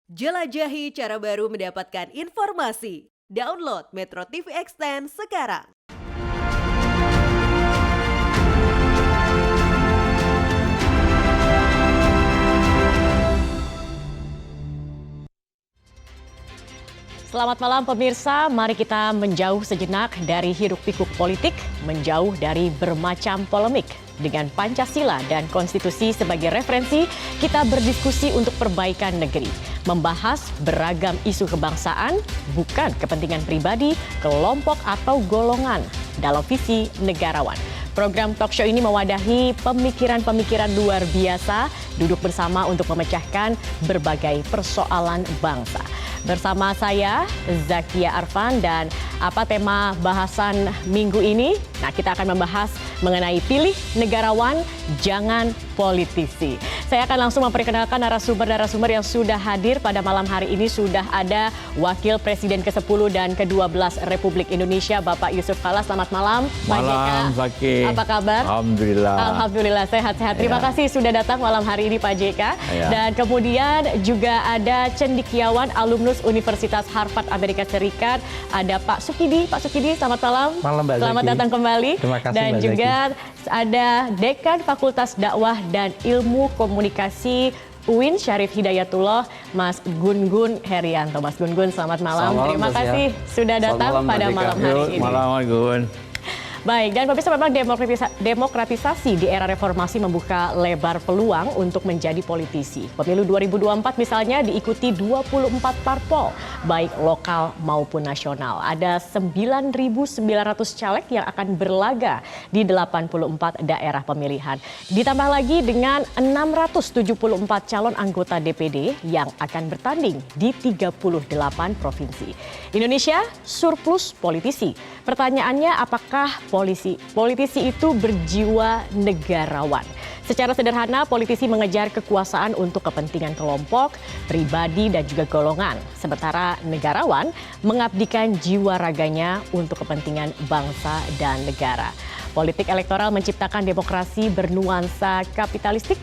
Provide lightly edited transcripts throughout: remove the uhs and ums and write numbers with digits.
Jelajahi cara baru mendapatkan informasi. Download Metro TV Extend sekarang. Selamat malam pemirsa, mari kita menjauh sejenak dari hiruk-pikuk politik, menjauh dari bermacam polemik. Dengan Pancasila dan Konstitusi sebagai referensi, kita berdiskusi untuk perbaikan negeri. Membahas beragam isu kebangsaan, bukan kepentingan pribadi, kelompok atau golongan dalam visi negarawan. Program talk show ini mewadahi pemikiran-pemikiran luar biasa, duduk bersama untuk memecahkan berbagai persoalan bangsa. Bersama saya, Zakia Arfan, dan apa tema bahasan minggu ini? Nah, kita akan membahas mengenai pilih negarawan, jangan politisi. Saya akan langsung memperkenalkan narasumber-narasumber yang sudah hadir pada malam hari ini. Sudah ada Wakil Presiden ke-10 dan ke-12 Republik Indonesia, Bapak Yusuf Kala. Selamat malam, Pak JK. Malam, Zaki. Apa kabar? Alhamdulillah. Alhamdulillah, sehat-sehat. Terima kasih sudah datang malam hari ini, Pak JK. Dan kemudian juga ada cendekiawan alumnus Universitas Harvard Amerika Serikat. Ada Pak Sukidi. Pak Sukidi, selamat malam. Malam, Mbak Selamat Zaki. datang kembali. Terima kasih, Dan Mbak juga ada Dekan Fakultas Dakwah dan Ilmu Komunikasi UIN Syarif Hidayatullah, Mas Gun-Gun Herianto. Mas Gun-Gun, selamat malam. Terima kasih sudah datang pada malam hari ini. Malam, Gun. Baik, dan pemirsa, memang demokratisasi di era reformasi membuka lebar peluang untuk menjadi politisi. Pemilu 2024 misalnya diikuti 24 parpol, baik lokal maupun nasional. Ada 9.900 caleg yang akan berlaga di 84 daerah pemilihan. Ditambah lagi dengan 674 calon anggota DPD yang akan bertanding di 38 provinsi. Indonesia surplus politisi. Pertanyaannya, apakah politisi itu berjiwa negarawan? Secara sederhana, politisi mengejar kekuasaan untuk kepentingan kelompok, pribadi, dan juga golongan. Sementara negarawan mengabdikan jiwa raganya untuk kepentingan bangsa dan negara. Politik elektoral menciptakan demokrasi bernuansa kapitalistik.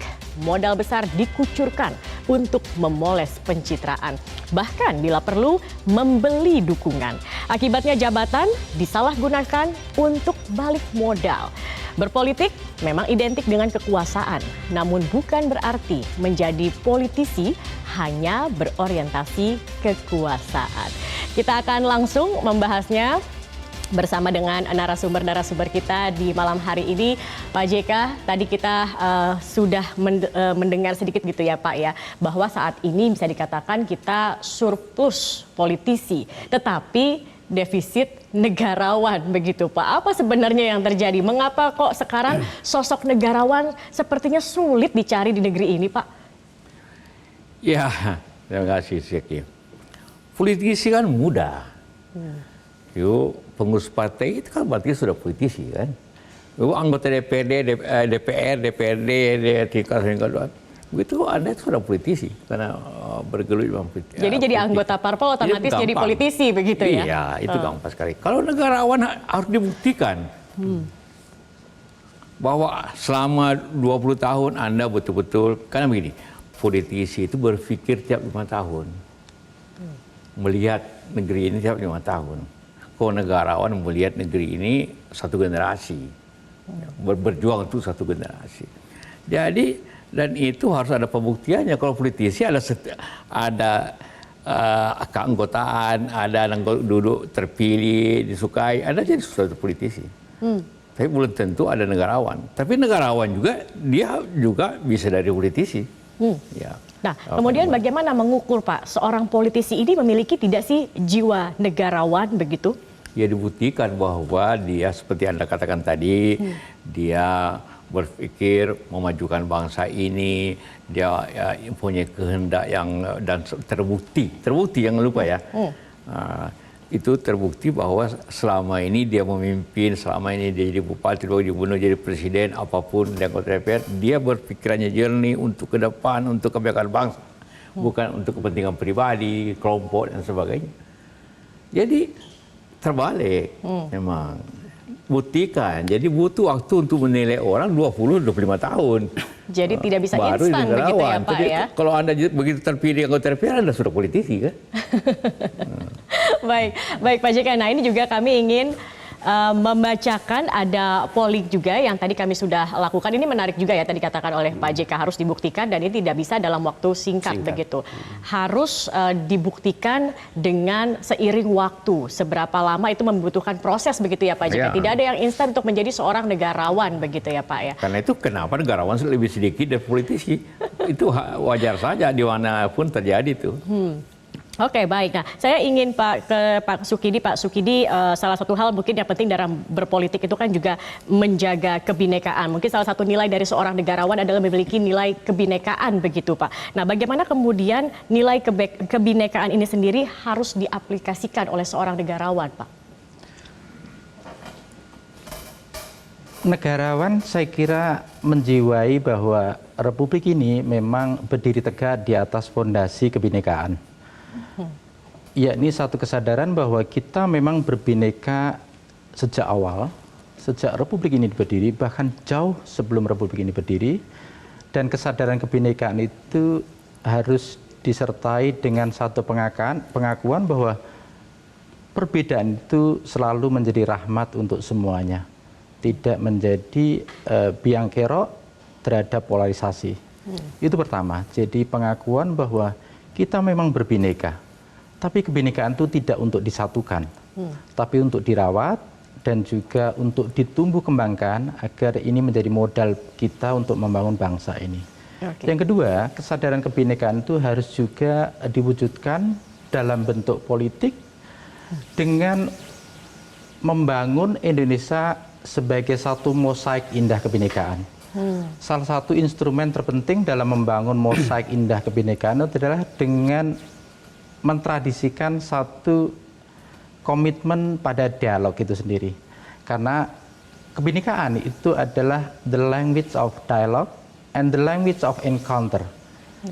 Modal besar dikucurkan untuk memoles pencitraan. Bahkan bila perlu membeli dukungan. Akibatnya jabatan disalahgunakan untuk balik modal. Berpolitik memang identik dengan kekuasaan, namun bukan berarti menjadi politisi hanya berorientasi kekuasaan. Kita akan langsung membahasnya bersama dengan narasumber-narasumber kita di malam hari ini. Pak JK, tadi kita sudah mendengar sedikit gitu ya Pak ya, bahwa saat ini bisa dikatakan kita surplus politisi, tetapi defisit negarawan begitu Pak. Apa sebenarnya yang terjadi? Mengapa kok sekarang sosok negarawan sepertinya sulit dicari di negeri ini Pak? Ya, terima kasih Zaki. Politisi kan mudah. Yuk, pengurus partai itu kan berarti sudah politisi kan. Yuk, anggota DPD, DPR, DPRD, tingkat begitu Anda itu sudah politisi karena bergelut dalam politik. Jadi jadi anggota parpol otomatis jadi politisi begitu ya? Iya, itu gampang sekali. Kalau negarawan harus dibuktikan bahwa selama 20 tahun Anda betul-betul, karena begini, politisi itu berpikir tiap 5 tahun. Melihat negeri ini tiap 5 tahun. Kalau negarawan melihat negeri ini satu generasi, berjuang itu satu generasi. Jadi dan itu harus ada pembuktiannya. Kalau politisi ada keanggotaan, ada duduk terpilih, disukai, ada jadi suatu politisi. Tapi belum tentu ada negarawan. Tapi negarawan juga dia juga bisa dari politisi. Ya. Nah, kemudian bagaimana mengukur Pak, seorang politisi ini memiliki tidak sih jiwa negarawan begitu? Ya dibuktikan bahwa dia seperti Anda katakan tadi, dia berpikir memajukan bangsa ini, dia punya kehendak yang dan terbukti jangan lupa ya. Itu terbukti bahwa selama ini dia memimpin, selama ini dia jadi bupati, gubernur, jadi presiden, apapun dia anggota DPR, dia berpikirannya jernih untuk ke depan, untuk kebaikan bangsa, bukan untuk kepentingan pribadi, kelompok dan sebagainya. Jadi terbalik memang. Buktikan. Jadi butuh waktu untuk menilai orang 20-25 tahun. Jadi tidak bisa Baru instan begitu ya negarawan. Pak Tapi ya? kalau Anda begitu terpilih anggota DPR, Anda sudah politisi kan? Baik, baik Pak JK. Nah ini juga kami ingin membacakan ada polik juga yang tadi kami sudah lakukan. Ini menarik juga ya tadi katakan oleh Pak JK, harus dibuktikan dan ini tidak bisa dalam waktu singkat. Begitu. Harus dibuktikan dengan seiring waktu. Seberapa lama itu membutuhkan proses begitu ya Pak JK. Ya. Tidak ada yang instan untuk menjadi seorang negarawan begitu ya Pak ya. Karena itu kenapa negarawan lebih sedikit dari politisi. Itu wajar saja di mana pun terjadi itu. Oke, baik. Nah, saya ingin Pak Sukidi. Pak Sukidi, salah satu hal mungkin yang penting dalam berpolitik itu kan juga menjaga kebinekaan. Mungkin salah satu nilai dari seorang negarawan adalah memiliki nilai kebinekaan begitu, Pak. Nah, bagaimana kemudian nilai kebinekaan ini sendiri harus diaplikasikan oleh seorang negarawan, Pak? Negarawan saya kira menjiwai bahwa Republik ini memang berdiri tegak di atas fondasi kebinekaan. Yakni satu kesadaran bahwa kita memang berbineka sejak awal, sejak Republik ini berdiri, bahkan jauh sebelum Republik ini berdiri, dan kesadaran kebinekaan itu harus disertai dengan satu pengakuan bahwa perbedaan itu selalu menjadi rahmat untuk semuanya, tidak menjadi biang kerok terhadap polarisasi. Itu pertama, jadi pengakuan bahwa kita memang berbineka, tapi kebinekaan itu tidak untuk disatukan, tapi untuk dirawat dan juga untuk ditumbuh kembangkan agar ini menjadi modal kita untuk membangun bangsa ini. Okay. Yang kedua, kesadaran kebinekaan itu harus juga diwujudkan dalam bentuk politik dengan membangun Indonesia sebagai satu mosaik indah kebinekaan. Salah satu instrumen terpenting dalam membangun mosaik indah kebinekaan adalah dengan mentradisikan satu komitmen pada dialog itu sendiri. Karena kebinekaan itu adalah the language of dialogue and the language of encounter.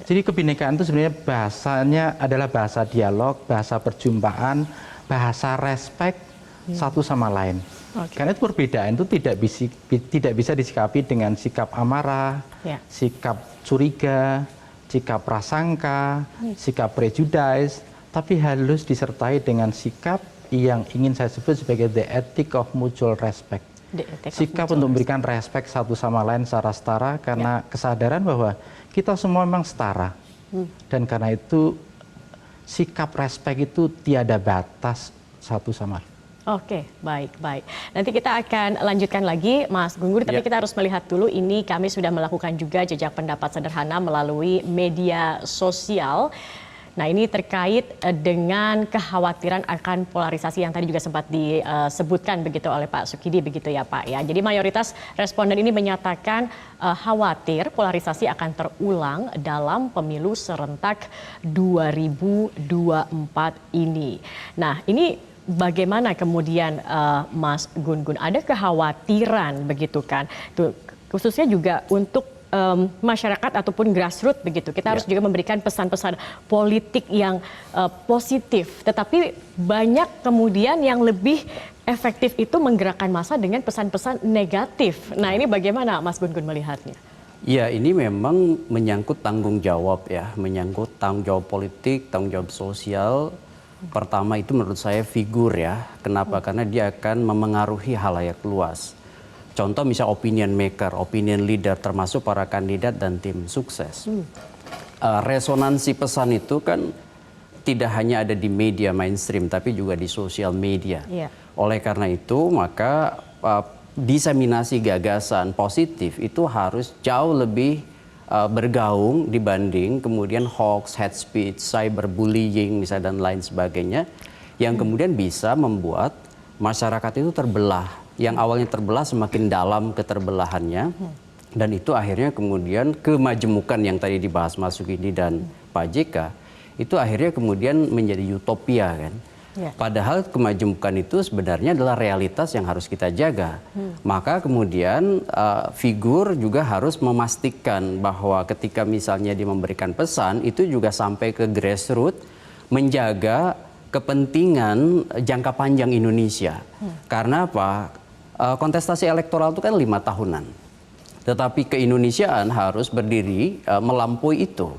Jadi kebinekaan itu sebenarnya bahasanya adalah bahasa dialog, bahasa perjumpaan, bahasa respect satu sama lain. Okay. Karena itu perbedaan itu tidak bisa disikapi dengan sikap amarah, sikap curiga, sikap prasangka, sikap prejudice, tapi harus disertai dengan sikap yang ingin saya sebut sebagai the ethic of mutual respect. Sikap untuk memberikan respect satu sama lain secara setara karena kesadaran bahwa kita semua memang setara. Dan karena itu sikap respect itu tiada batas satu sama lain. Oke, baik. Nanti kita akan lanjutkan lagi, Mas Gun-Gun, tapi kita harus melihat dulu ini kami sudah melakukan juga jejak pendapat sederhana melalui media sosial. Nah, ini terkait dengan kekhawatiran akan polarisasi yang tadi juga sempat disebutkan begitu oleh Pak Sukidi begitu ya Pak ya. Jadi mayoritas responden ini menyatakan khawatir polarisasi akan terulang dalam pemilu serentak 2024 ini. Nah, ini bagaimana kemudian Mas Gun-Gun, ada kekhawatiran begitu kan, khususnya juga untuk masyarakat ataupun grassroots begitu. Kita harus juga memberikan pesan-pesan politik yang positif, tetapi banyak kemudian yang lebih efektif itu menggerakkan massa dengan pesan-pesan negatif. Nah ini bagaimana Mas Gun-Gun melihatnya? Ya, ini memang menyangkut tanggung jawab ya, menyangkut tanggung jawab politik, tanggung jawab sosial. Pertama itu menurut saya figur ya. Kenapa? Karena dia akan memengaruhi halayak luas. Contoh misal opinion maker, opinion leader termasuk para kandidat dan tim sukses. Resonansi pesan itu kan tidak hanya ada di media mainstream tapi juga di sosial media. Oleh karena itu maka diseminasi gagasan positif itu harus jauh lebih bergaung dibanding kemudian hoax, hate speech, cyberbullying misalnya dan lain sebagainya yang kemudian bisa membuat masyarakat itu terbelah. Yang awalnya terbelah semakin dalam keterbelahannya dan itu akhirnya kemudian kemajemukan yang tadi dibahas Mas Sukidi dan Pak JK itu akhirnya kemudian menjadi utopia kan. Padahal kemajemukan itu sebenarnya adalah realitas yang harus kita jaga. Maka kemudian figur juga harus memastikan bahwa ketika misalnya dia memberikan pesan itu juga sampai ke grassroots, menjaga kepentingan jangka panjang Indonesia. Karena apa? Kontestasi elektoral itu kan 5 tahunan. Tetapi keindonesiaan harus berdiri melampaui itu.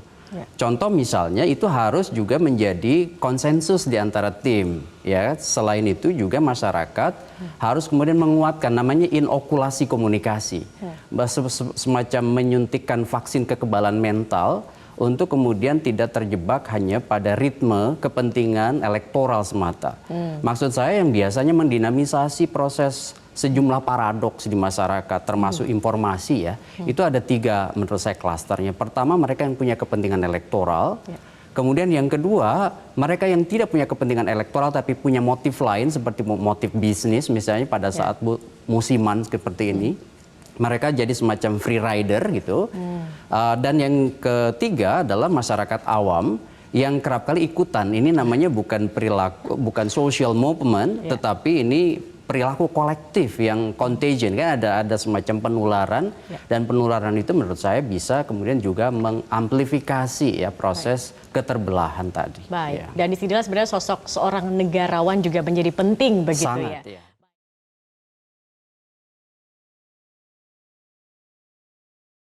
Contoh misalnya itu harus juga menjadi konsensus di antara tim, ya. Selain itu juga masyarakat harus kemudian menguatkan namanya inokulasi komunikasi, semacam menyuntikkan vaksin kekebalan mental untuk kemudian tidak terjebak hanya pada ritme kepentingan elektoral semata. Maksud saya yang biasanya mendinamisasi proses sejumlah paradoks di masyarakat, termasuk informasi ya, itu ada 3 menurut saya klasternya. Pertama, mereka yang punya kepentingan elektoral. Kemudian yang kedua, mereka yang tidak punya kepentingan elektoral tapi punya motif lain seperti motif bisnis, misalnya pada saat musiman seperti ini. Mereka jadi semacam free rider gitu. Dan yang ketiga adalah masyarakat awam yang kerap kali ikutan. Ini namanya bukan perilaku, bukan social movement, tetapi ini perilaku kolektif yang contagion, kan ada semacam penularan, dan penularan itu menurut saya bisa kemudian juga mengamplifikasi ya proses keterbelahan tadi. Baik. Dan disinilah sebenarnya sosok seorang negarawan juga menjadi penting begitu. Sangat, ya. ya.